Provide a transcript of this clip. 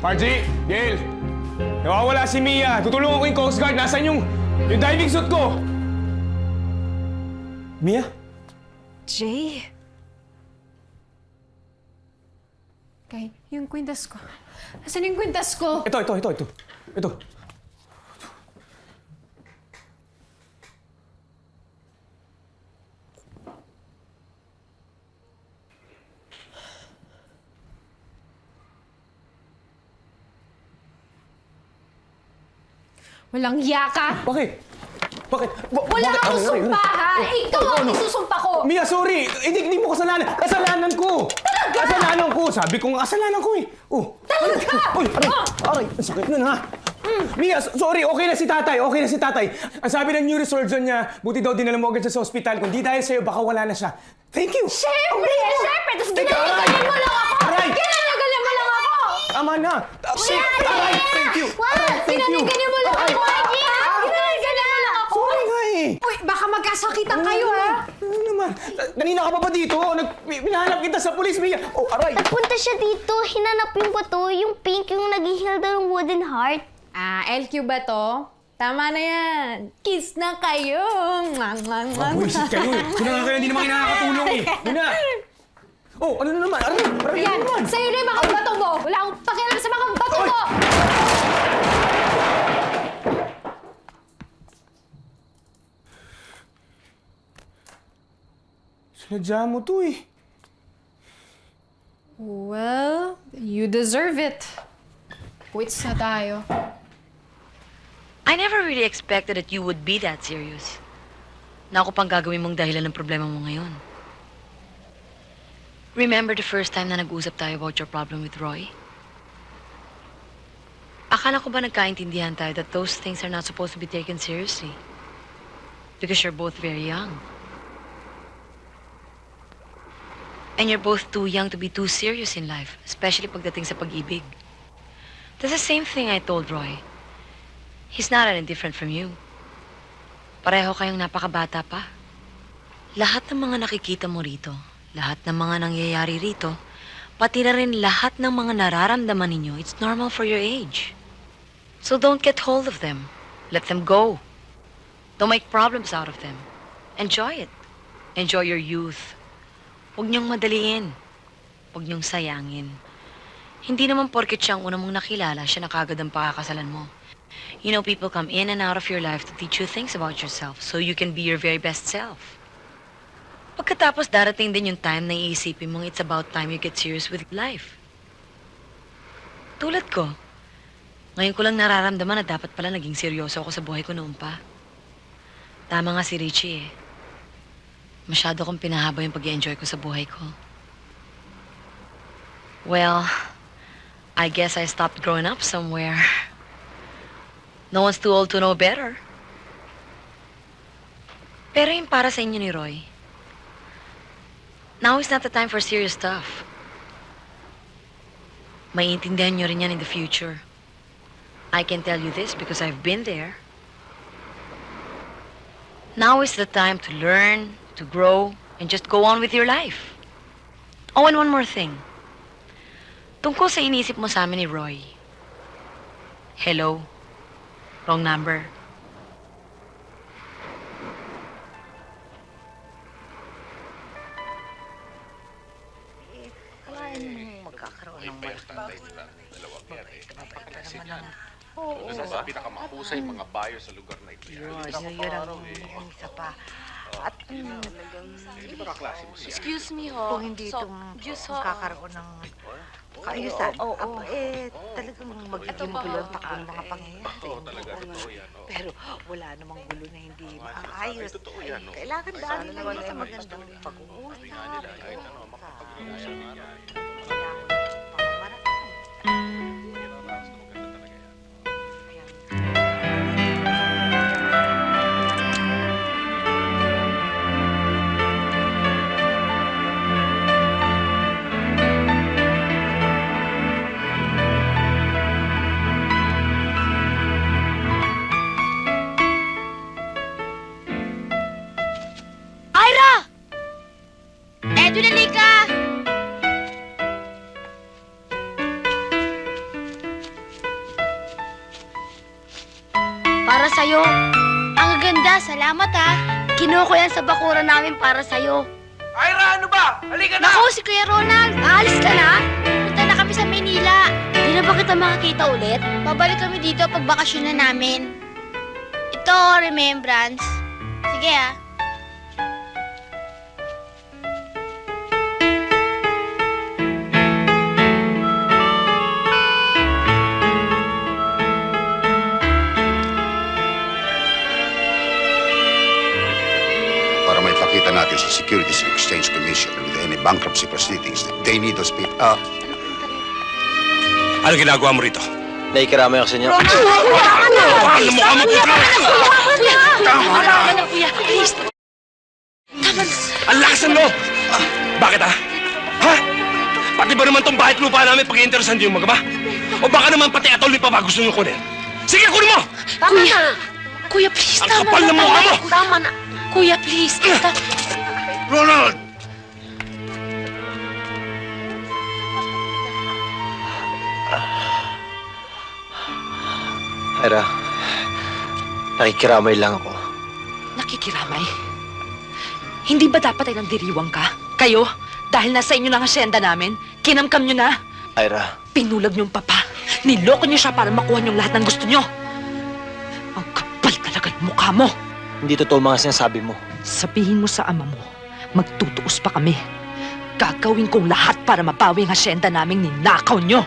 Margie! Gail! Nawawala si Mia. Tutulungan ko yung Coast Guard. Nasaan yung diving suit ko? Mia? Jay? Kay, yung kwintas ko. Nasaan yung kwintas ko? Ito. Walang yaka! Bakit? Wala akong sumpa, ha? Ikaw ang isusumpa ko! Mia, sorry! Hindi mo kasalanan! Kasalanan ko! Talaga? Kasalanan ko! Sabi ko nga kasalanan ko eh! Oh! Talaga? Uy! Aray! Ang sakit nun ha! Mia, sorry! Okay na si tatay! Ang sabi ng neurosurgeon niya, buti daw dinala mo agad siya sa ospital. Kung di dahil sa'yo, baka wala na siya. Thank you! Siyempre! Tapos ginagalan mo lang ako! Aray! Ginagalan mo lang ako! Tama na! Aray! Thank you! Ginagalan mo lang ako! Ginagalan mo lang ako! Sorry nga eh! Uy, baka magkasakitan kayo, ha? Ano naman? Kanina ka pa ba dito? Pinahanap kita sa pulis, Mia! Oh, aray! Nagpunta siya dito, hinanap yung bato, yung pink, yung nag-heal daw ng wooden heart. LQ ba to? Tama na yan. Kiss na kayo. Bullshit kayo eh! Kuna nga kayo, hindi naman kayo nakakatulong eh! Kuna! Oh, ano na naman? Aray Yan, naman! sa'yo na yung mga bato mo. Wala akong pakialam sa mga bato mo. Sinadya mo to eh. Well, you deserve it. Quits na tayo. I never really expected that you would be that serious. Na ako pang gagawin mong dahilan ng problema mo ngayon. Remember the first time na nag-usap tayo about your problem with Roy? Akala ko ba nagkaintindihan tayo that those things are not supposed to be taken seriously? Because you're both very young. And you're both too young to be too serious in life, especially pagdating sa pag-ibig. That's the same thing I told Roy. He's not any different from you. Pareho kayong napakabata pa. Lahat ng mga nakikita mo rito, lahat ng mga nangyayari rito, pati na rin lahat ng mga nararamdaman ninyo, it's normal for your age. So don't get hold of them. Let them go. Don't make problems out of them. Enjoy it. Enjoy your youth. Huwag niyong madaliin. Huwag niyong sayangin. Hindi naman porket siya ang una mong nakilala, siya na kagad ang pakakasalan mo. You know, people come in and out of your life to teach you things about yourself so you can be your very best self. Pagkatapos, darating din yung time na iisipin mong it's about time you get serious with life. Tulad ko. Ngayon ko lang nararamdaman na dapat pala naging seryoso ako sa buhay ko noon pa. Tama nga si Richie eh. Masyado kong pinahaba yung pag-i-enjoy ko sa buhay ko. Well, I guess I stopped growing up somewhere. No one's too old to know better. Pero yung para sa inyo ni Roy, now is not the time for serious stuff. Maiintindihan nyo rin yan in the future. I can tell you this because I've been there. Now is the time to learn, to grow, and just go on with your life. Oh, and one more thing. Tungkol sa inisip mo sa amin ni Roy. Hello? Wrong number. Kalahin mong magkakaroon ng Oo. Sa pinakamahusay mga buyer sa lugar na ito. yun ang isa pa. At Hindi ba kaklase mo siya? excuse me ho. Kung hindi itong magkakaroon ng kaayusan, talagang magiging gulo ang takbong mga pangyayari. Oo, talaga. Totoo yan. oo. Pero wala namang gulo na hindi maayos. Totoo yan. oo. Kailangan daanin lang yun sa magandang pag-uusap. Sabi nga nila, kahit ano, makapag-uusap nga. Pinararas na maganda talaga yan. Ira! Edu, halika! sa'yo. Ang ganda, salamat ha. Kinuha ko yan sa bakuran namin para sa'yo. Ira, ano ba? Halika na! Naku, si Kuya Ronald, aalis ka na? Punta na kami sa Maynila. Di na ba kita makakita ulit? Babalik kami dito pag bakasyon na namin. Ito, remembrance. Sige ah. Para maipakita natin sa Securities and Exchange Commission with any bankruptcy proceedings that they need those people. Ano ginagawa mo rito? Nakikiramay ako sa inyo. Ano mo ka Tama na, kuya. Please. Tama na. Ang lakas ng loob! Bakit ha? Ha? Pati ba naman tong bahay at lupa namin pag-iinteresan niyo yung magama? O baka naman pati atol pa ba gusto niyo kunin? Sige, kunin mo! Kuya, please. Ang kapal ng mukha mo! Tama na. Kuya, please. Ronald! Ira, nakikiramay lang ako. Nakikiramay? Hindi ba dapat ay nagdiriwang ka? Kayo? Dahil nasa inyo na ang asyenda namin? Kinamkam nyo na? Ira, Pinulag niyong papa. Niloko niyo siya para makuha niyong lahat ng gusto niyo. Ang kapal talaga ng mukha mo. hindi totoo mga sinasabi mo. Sabihin mo sa ama mo, magtutuos pa kami. Gagawin kong lahat para mabawi ang asyenda naming ninakaw niyo.